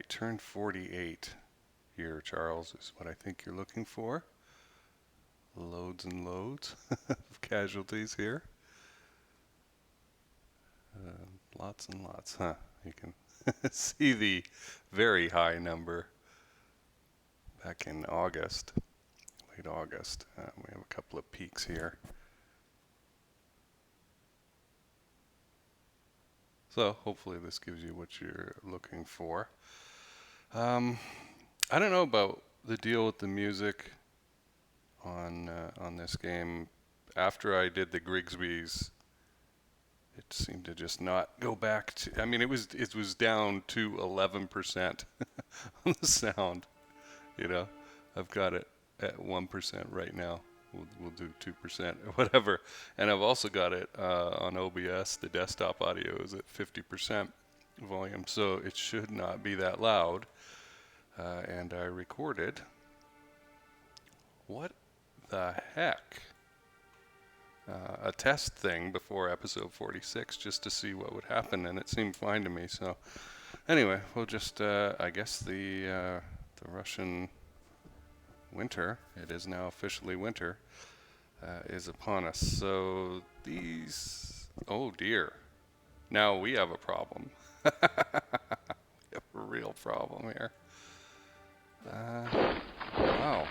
turn 48 here, Charles, is what I think you're looking for. Loads and loads of casualties here. Lots and lots, huh? You can see the very high number back in August, late August. We have a couple of peaks here. So hopefully this gives you what you're looking for. I don't know about the deal with the music on this game. After I did the Grigsby's, it seemed to just not go back to. I mean, it was down to 11% on the sound. You know, I've got it at 1% right now. We'll do 2% or whatever. And I've also got it on OBS. The desktop audio is at 50% volume, so it should not be that loud. And I recorded. What the heck? A test thing before episode 46 just to see what would happen, and it seemed fine to me. So anyway, we'll just I guess the Russian winter, it is now officially winter, is upon us. So these, oh dear, now we have a problem. We have a real problem here. Wow.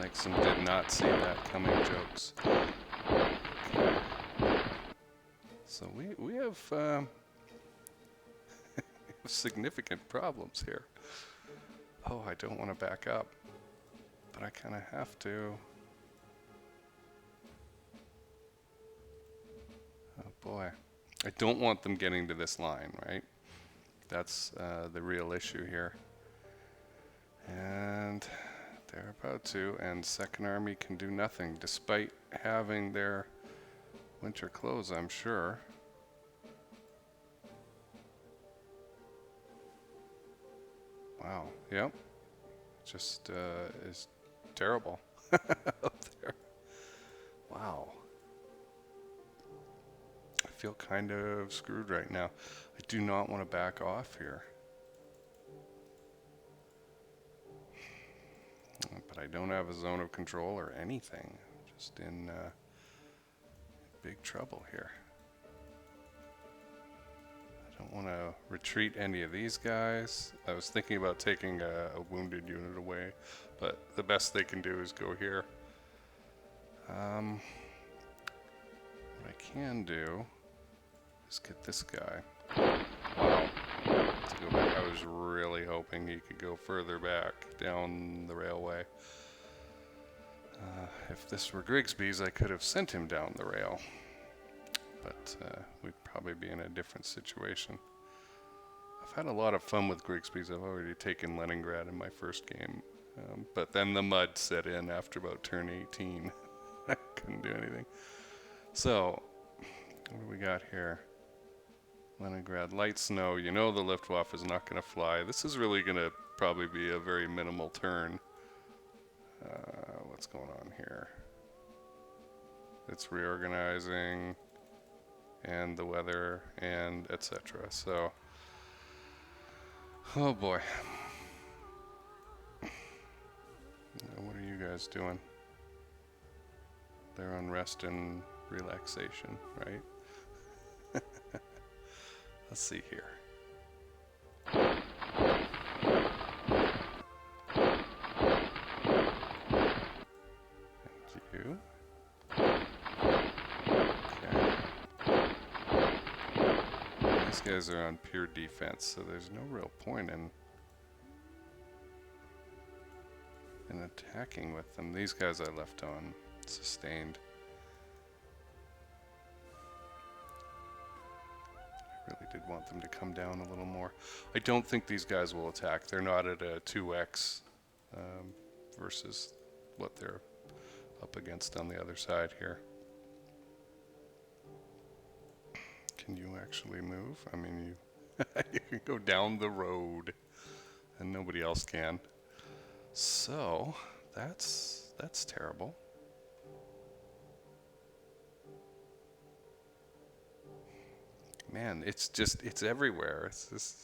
Nixon did not see that coming jokes. Okay. So we have significant problems here. Oh, I don't want to back up, but I kind of have to. Oh boy. I don't want them getting to this line, right? That's the real issue here. And they're about to, and Second Army can do nothing, despite having their winter clothes, I'm sure. Wow, yep. Just is terrible up there. Wow. I feel kind of screwed right now. I do not want to back off here. But I don't have a zone of control or anything. I'm just in big trouble here. I don't want to retreat any of these guys. I was thinking about taking a wounded unit away, but the best they can do is go here. What I can do is get this guy. Wow. To go back. I was really hoping he could go further back down the railway. If this were Grigsby's, I could have sent him down the rail, but we'd probably be in a different situation. I've had a lot of fun with Grigsby's. I've already taken Leningrad in my first game, but then the mud set in after about turn 18. I couldn't do anything. So, what do we got here? Leningrad, light snow. You know the Luftwaffe is not going to fly. This is really going to probably be a very minimal turn. What's going on here? It's reorganizing, and the weather, and etc. So, oh boy. What are you guys doing? They're on rest and relaxation, right? Let's see here. Thank you. Okay. These guys are on pure defense, so there's no real point in attacking with them. These guys I left on sustained. Really did want them to come down a little more. I don't think these guys will attack. They're not at a 2x versus what they're up against on the other side here. Can you actually move? I mean, you can go down the road and nobody else can. So that's terrible. Man, it's everywhere. It's just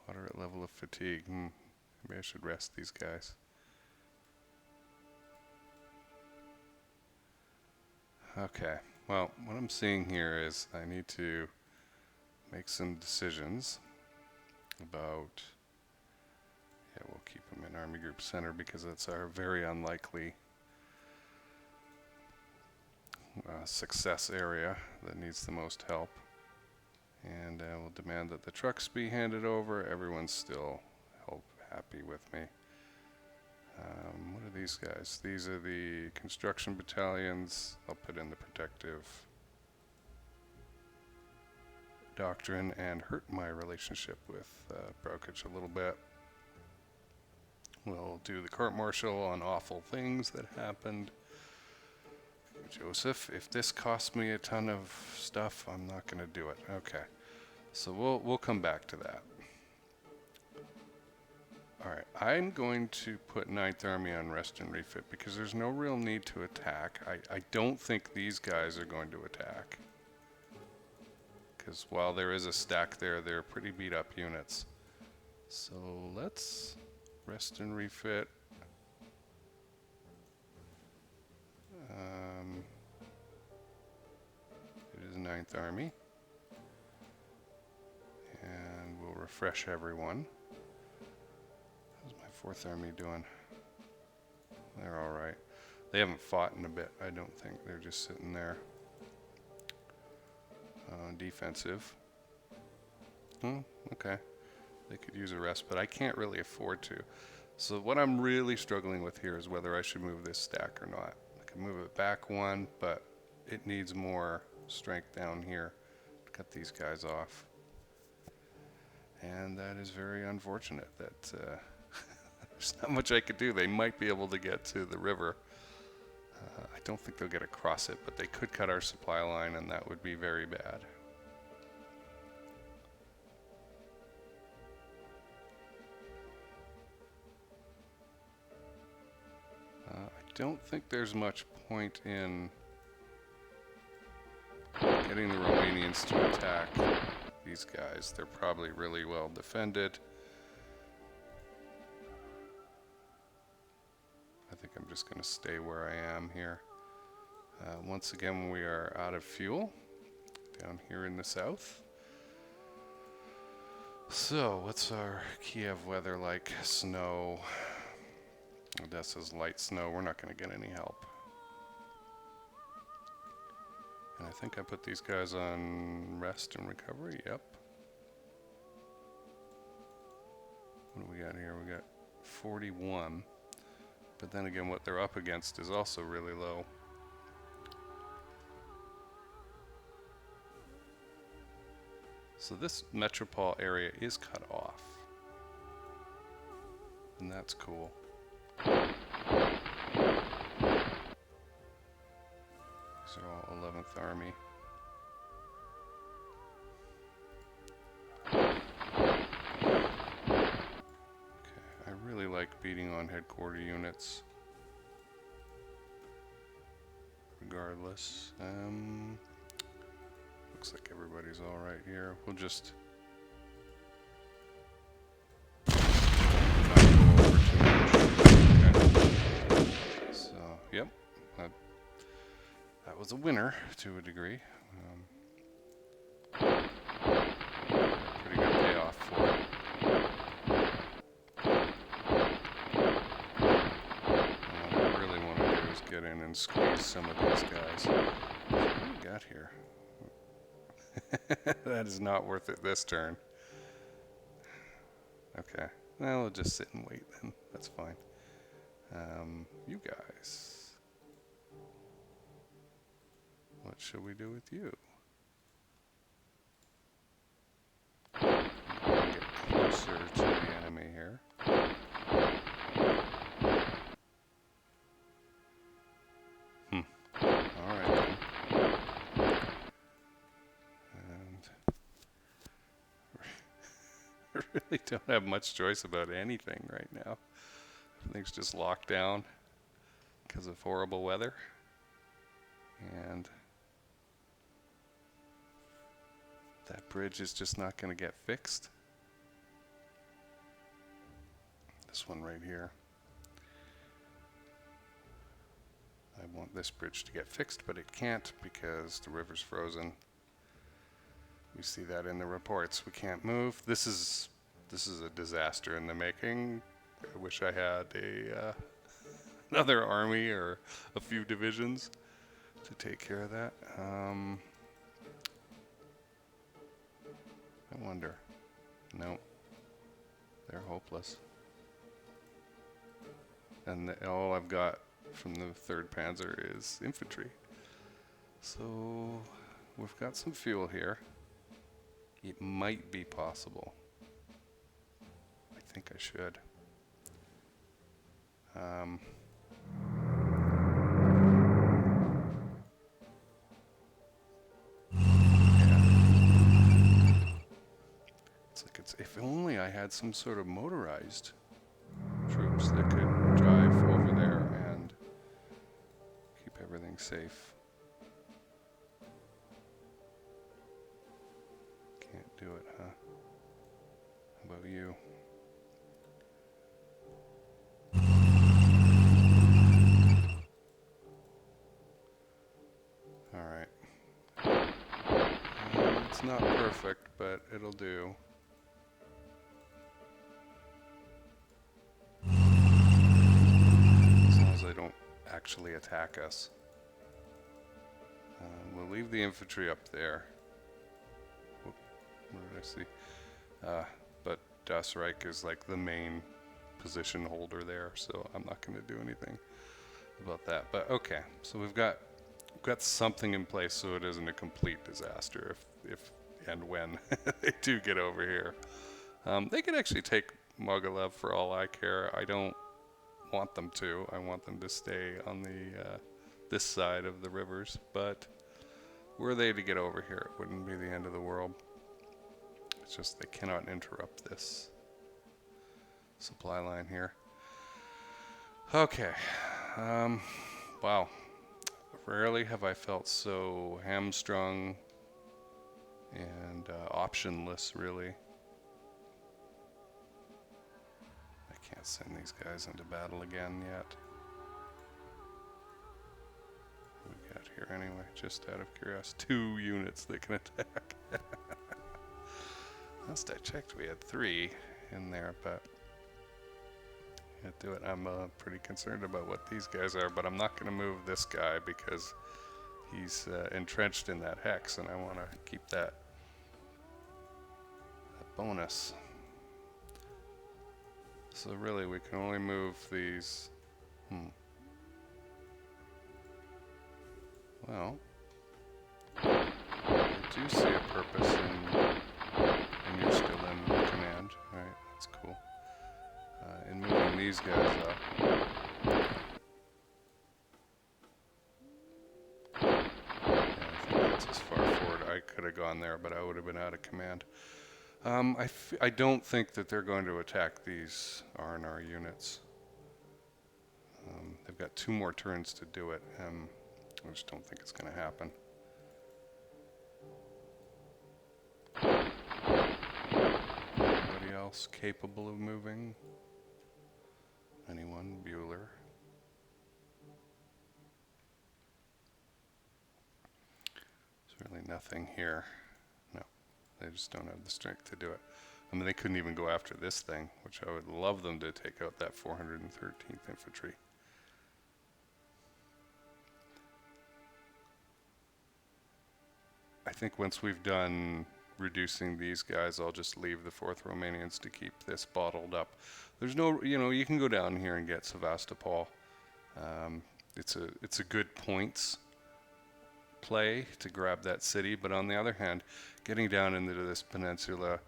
moderate level of fatigue. Maybe I should rest these guys. Okay, well, what I'm seeing here is I need to make some decisions about, yeah, we'll keep them in Army Group Center because that's our very unlikely success area that needs the most help. And we'll demand that the trucks be handed over. Everyone's still happy with me. What are these guys? These are the construction battalions. I'll put in the protective doctrine and hurt my relationship with Brauchitsch a little bit. We'll do the court-martial on awful things that happened. Joseph, if this costs me a ton of stuff, I'm not going to do it. Okay, so we'll come back to that. Alright, I'm going to put 9th Army on rest and refit because there's no real need to attack. I don't think these guys are going to attack. Because while there is a stack there, they're pretty beat up units. So let's rest and refit. It is 9th Army. And we'll refresh everyone. How's my 4th Army doing? They're alright. They haven't fought in a bit, I don't think. They're just sitting there. Defensive. Okay. They could use a rest, but I can't really afford to. So what I'm really struggling with here is whether I should move this stack or not. I can move it back one, but it needs more strength down here to cut these guys off. And that is very unfortunate that there's not much I could do. They might be able to get to the river. I don't think they'll get across it, but they could cut our supply line, and that would be very bad. I don't think there's much point in getting the Romanians to attack these guys. They're probably really well defended. I think I'm just going to stay where I am here. Once again, we are out of fuel down here in the south. So, what's our Kiev weather like? Snow. Odessa's light snow. We're not going to get any help. And I think I put these guys on rest and recovery. Yep. What do we got here? We got 41. But then again, what they're up against is also really low. So this metropole area is cut off. And that's cool. These are all 11th Army. Okay, I really like beating on headquarter units. Regardless. Looks like everybody's alright here. We'll just not go over too much. Okay. So, yep. That was a winner to a degree. Pretty good payoff for it. And what I really want to do is get in and squeeze some of these guys. What do we got here? That is not worth it this turn. Okay. Well, we'll just sit and wait then. That's fine. You guys. What should we do with you? Get closer to the enemy here. Alright then. I really don't have much choice about anything right now. Everything's just locked down because of horrible weather. And that bridge is just not going to get fixed. This one right here. I want this bridge to get fixed, but it can't because the river's frozen. We see that in the reports. We can't move. This is a disaster in the making. I wish I had another army or a few divisions to take care of that. I wonder. No, they're hopeless. And all I've got from the 3rd Panzer is infantry. So we've got some fuel here. It might be possible. I think I should. If only I had some sort of motorized troops that could drive over there and keep everything safe. Can't do it, huh? How about you? Alright. It's not perfect, but it'll do. They don't actually attack us. We'll leave the infantry up there. What did I see? But Das Reich is like the main position holder there, so I'm not going to do anything about that. But okay, so we've got something in place so it isn't a complete disaster if and when they do get over here. They can actually take Mogilev for all I care. I don't want them to. I want them to stay on the this side of the rivers, but were they to get over here, it wouldn't be the end of the world. It's just they cannot interrupt this supply line here. Okay. Wow. Rarely have I felt so hamstrung and optionless, really. Can't send these guys into battle again yet. What we got here anyway, just out of curiosity. 2 units that can attack. Last I checked we had 3 in there, but can't do it. I'm pretty concerned about what these guys are, but I'm not going to move this guy because he's entrenched in that hex and I want to keep that bonus. So really, we can only move these. Well, I do see a purpose in you're still in command. All right, that's cool. In moving these guys up. Yeah, I think that's as far forward I could have gone there, but I would have been out of command. I don't think that they're going to attack these R&R units. They've got 2 more turns to do it, and I just don't think it's going to happen. Anybody else capable of moving? Anyone? Bueller? There's really nothing here. No. They just don't have the strength to do it. I mean, they couldn't even go after this thing, which I would love them to take out that 413th Infantry. I think once we've done reducing these guys, I'll just leave the 4th Romanians to keep this bottled up. There's no, you can go down here and get Sevastopol. It's a good points play to grab that city, but on the other hand, getting down into this peninsula,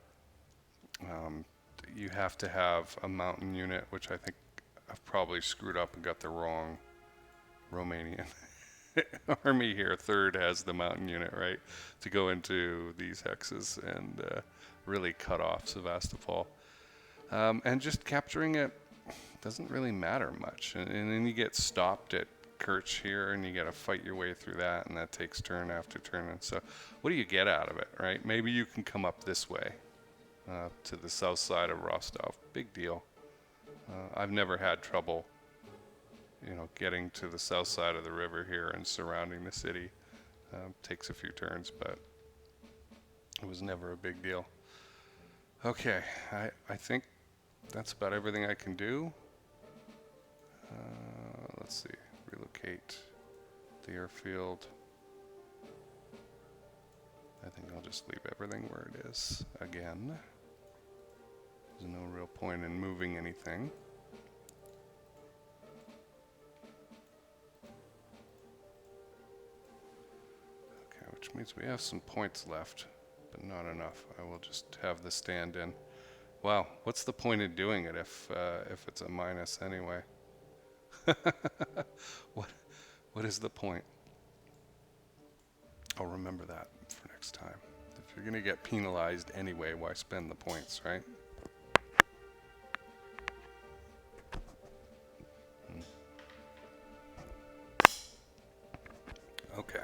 you have to have a mountain unit, which I think I've probably screwed up and got the wrong Romanian army here. 3rd has the mountain unit, right, to go into these hexes and really cut off Sevastopol. And just capturing it doesn't really matter much. And then you get stopped at Brauchitsch here, and you got to fight your way through that, and that takes turn after turn. And so, what do you get out of it, right? Maybe you can come up this way to the south side of Rostov. Big deal. I've never had trouble, getting to the south side of the river here and surrounding the city. Takes a few turns, but it was never a big deal. Okay, I think that's about everything I can do. Let's see, relocate the airfield. I think I'll just leave everything where it is again. There's no real point in moving anything. Okay, which means we have some points left, but not enough. I will just have the stand in. Wow, what's the point of doing it if it's a minus anyway? What is the point? I'll remember that for next time. If you're gonna get penalized anyway, why spend the points, right? Okay.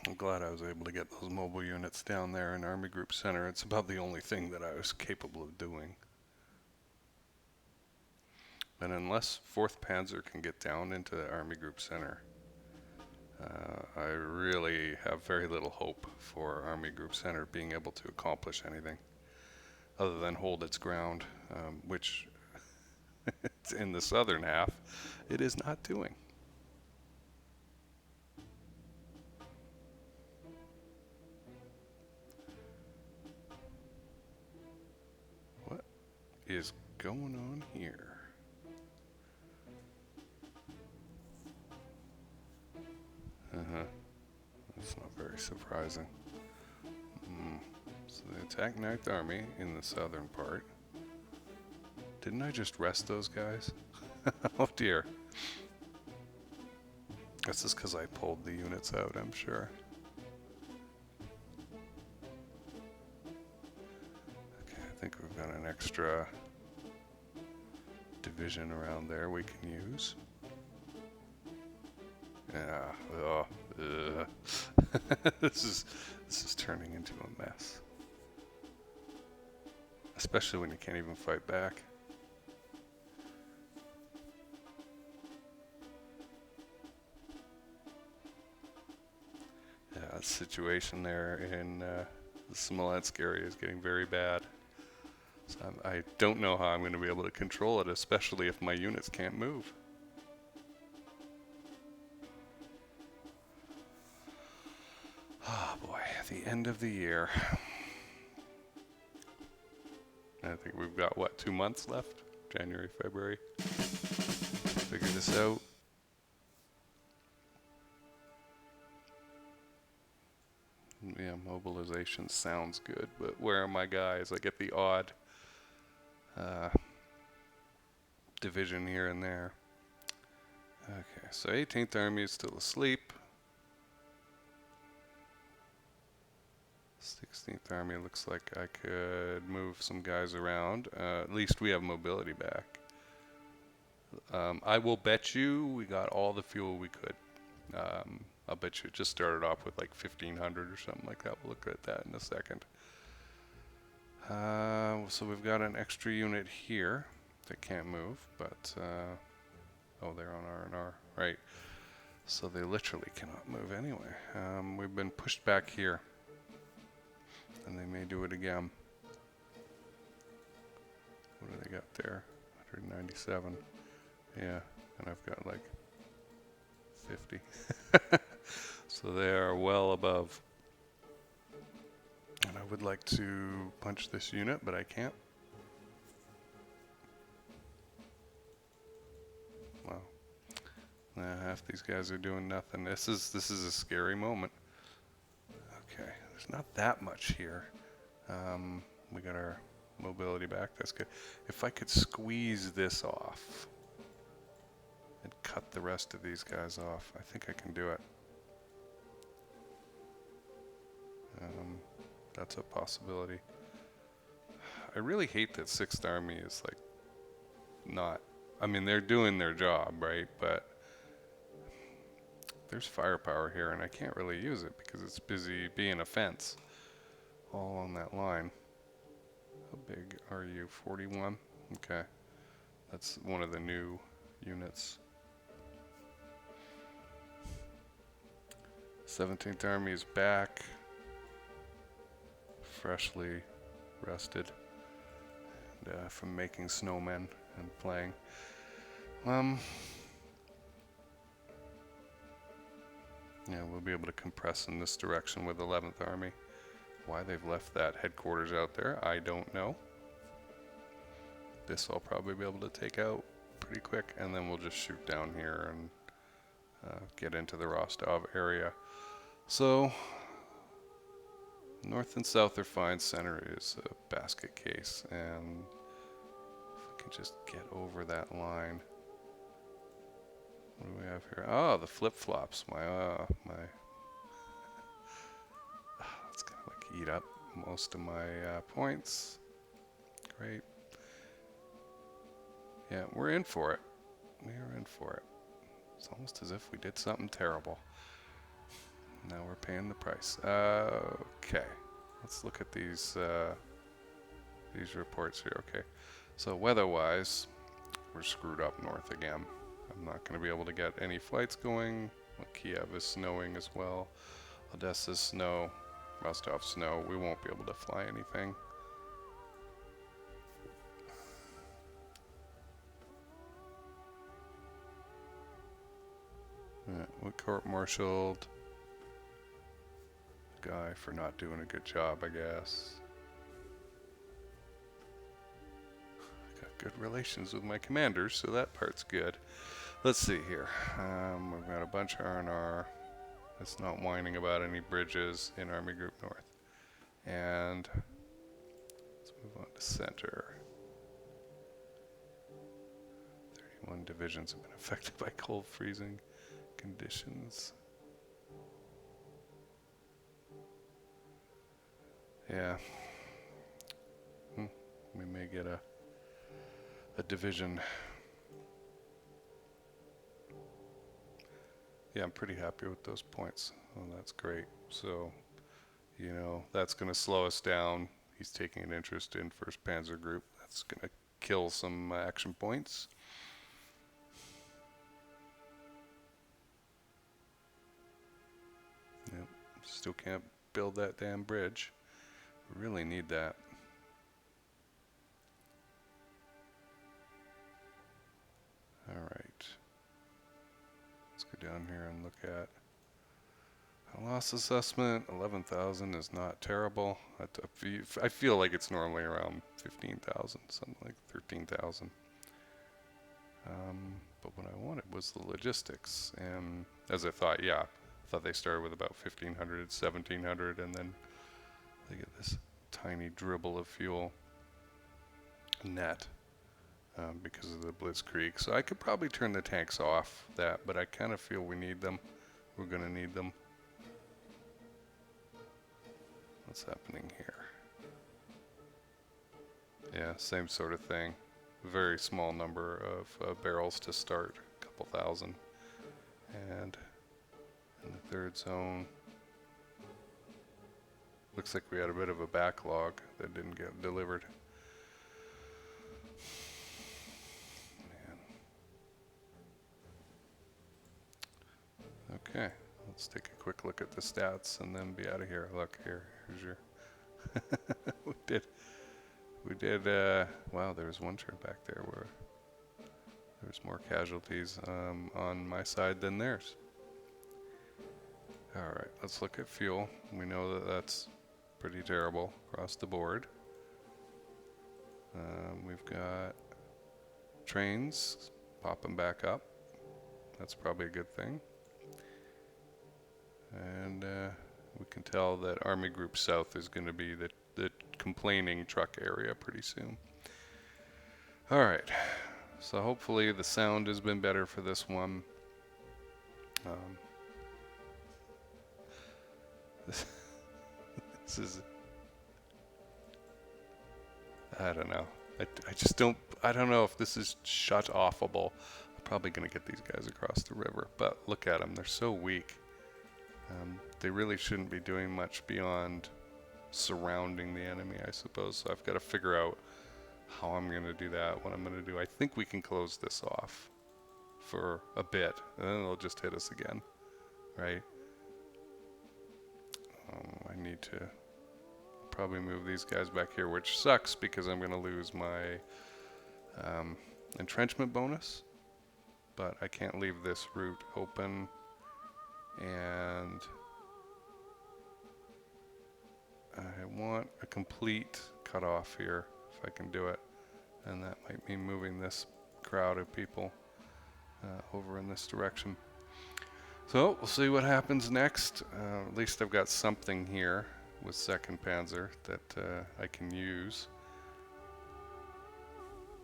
I'm glad I was able to get those mobile units down there in Army Group Center. It's about the only thing that I was capable of doing. And unless 4th Panzer can get down into the Army Group Center, I really have very little hope for Army Group Center being able to accomplish anything other than hold its ground, which it's in the southern half, it is not doing. What is going on here? That's not very surprising. So they attacked 9th Army in the southern part. Didn't I just rest those guys? Oh dear. That's just because I pulled the units out, I'm sure. Okay, I think we've got an extra division around there we can use. Yeah, this is turning into a mess. Especially when you can't even fight back. Yeah, the situation there in the Smolensk area is getting very bad. So I don't know how I'm going to be able to control it, especially if my units can't move. Oh boy, the end of the year. I think we've got, what, 2 months left? January, February. Figure this out. Yeah, mobilization sounds good, but where are my guys? I get the odd division here and there. Okay, so 18th Army is still asleep. 16th Army looks like I could move some guys around. At least we have mobility back. I will bet you we got all the fuel we could. I'll bet you it just started off with like 1,500 or something like that. We'll look at that in a second. So we've got an extra unit here that can't move, but oh, they're on R&R, right. So they literally cannot move anyway. We've been pushed back here, and they may do it again. What do they got there? 197. Yeah, and I've got like 50. So they are well above. And I would like to punch this unit, but I can't. Wow. Half these guys are doing nothing. This is a scary moment. Okay, there's not that much here. We got our mobility back. That's good. If I could squeeze this off and cut the rest of these guys off, I think I can do it. That's a possibility. I really hate that 6th Army is like not, I mean, they're doing their job, right? But there's firepower here, and I can't really use it because it's busy being a fence all on that line. How big are you? 41? Okay. That's one of the new units. 17th Army is back. Freshly rested and, from making snowmen and playing. Yeah, we'll be able to compress in this direction with 11th Army. Why they've left that headquarters out there, I don't know. This I'll probably be able to take out pretty quick, and then we'll just shoot down here and get into the Rostov area. So, north and south are fine. Center is a basket case, and if we can just get over that line. What do we have here? Oh, the flip-flops. It's gonna like eat up most of my points. Great. Yeah, we're in for it. We are in for it. It's almost as if we did something terrible. Now we're paying the price. Okay, let's look at these reports here. Okay, so weather-wise, we're screwed up north again. I'm not going to be able to get any flights going. Kiev is snowing as well. Odessa's snow. Rostov snow. We won't be able to fly anything. We court-martialed the guy for not doing a good job, I guess. Got good relations with my commanders, so that part's good. Let's see here. We've got a bunch of R&R. It's not whining about any bridges in Army Group North. And let's move on to center. 31 divisions have been affected by cold freezing conditions. Yeah. We may get a division. Yeah, I'm pretty happy with those points. Oh, that's great. So, you know, that's going to slow us down. He's taking an interest in 1st Panzer Group. That's going to kill some action points. Yep, still can't build that damn bridge. We really need that. All right. Let's go down here and look at a loss assessment. 11,000 is not terrible. I feel like it's normally around 15,000, something like 13,000. But what I wanted was the logistics, and as I thought, I thought they started with about 1,500, 1,700, and then they get this tiny dribble of fuel net because of the blitzkrieg. So I could probably turn the tanks off that, but I kind of feel we need them. We're going to need them. What's happening here? Yeah, same sort of thing. Very small number of barrels to start, a couple thousand. And in the 3rd zone, looks like we had a bit of a backlog that didn't get delivered. Man. Okay, let's take a quick look at the stats and then be out of here. Look, here's your... We did, wow, there was one turn back there where there's more casualties on my side than theirs. All right, let's look at fuel. We know that that's pretty terrible across the board. We've got trains popping back up. That's probably a good thing. And we can tell that Army Group South is going to be the complaining truck area pretty soon. All right, so hopefully the sound has been better for this one. This is, I don't know. I just don't, I don't know if this is shut-offable. I'm probably going to get these guys across the river, but look at them. They're so weak. They really shouldn't be doing much beyond surrounding the enemy, I suppose. So I've got to figure out how I'm going to do that, what I'm going to do. I think we can close this off for a bit, and then it'll just hit us again, right? I need to probably move these guys back here, which sucks because I'm going to lose my entrenchment bonus, but I can't leave this route open, and I want a complete cutoff here if I can do it, and that might mean moving this crowd of people over in this direction. So we'll see what happens next. At least I've got something here with 2nd Panzer that I can use.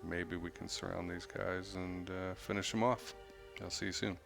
Maybe we can surround these guys and finish them off. I'll see you soon.